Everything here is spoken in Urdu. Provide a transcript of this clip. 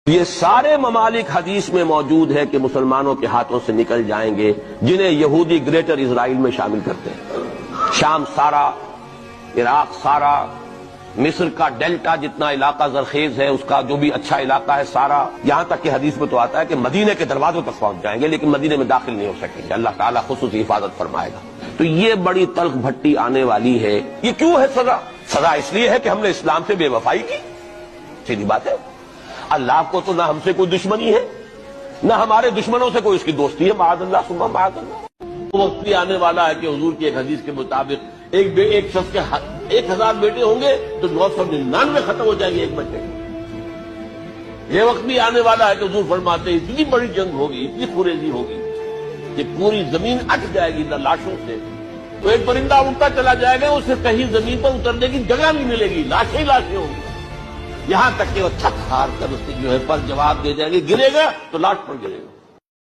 یہ سارے ممالک حدیث میں موجود ہے کہ مسلمانوں کے ہاتھوں سے نکل جائیں گے جنہیں یہودی گریٹر اسرائیل میں شامل کرتے ہیں۔ شام سارا، عراق سارا، مصر کا ڈیلٹا جتنا علاقہ زرخیز ہے اس کا جو بھی اچھا علاقہ ہے سارا، یہاں تک کہ حدیث میں تو آتا ہے کہ مدینے کے دروازوں تک پہنچ جائیں گے لیکن مدینے میں داخل نہیں ہو سکیں گے، اللہ تعالیٰ خصوصی حفاظت فرمائے گا۔ تو یہ بڑی تلخ بھٹی آنے والی ہے۔ یہ کیوں ہے سزا؟ سزا اس لیے ہے کہ ہم نے اسلام سے بے وفائی کی، سیدھی بات ہے۔ اللہ کو تو نہ ہم سے کوئی دشمنی ہے نہ ہمارے دشمنوں سے کوئی اس کی دوستی ہے، معاذ اللہ ثم معاذ اللہ۔ وہ وقت بھی آنے والا ہے کہ حضور کی ایک حدیث کے مطابق ایک شخص کے 1000 بیٹے ہوں گے تو 999 ختم ہو جائیں گے ایک بچے کے۔ یہ وقت بھی آنے والا ہے کہ حضور فرماتے ہیں اتنی بڑی جنگ ہوگی، اتنی خوریزی ہوگی کہ پوری زمین اٹ جائے گی لاشوں سے، تو ایک پرندہ اڑتا چلا جائے گا، اسے کہیں زمین پر اترنے کی جگہ نہیں ملے گی، لاشیں ہی لاشیں ہوں گی، یہاں تک کہ وہ تھک ہار کر اس کے جو ہے پر جواب دے جائیں گے، گرے گا تو لاش پر گرے گا۔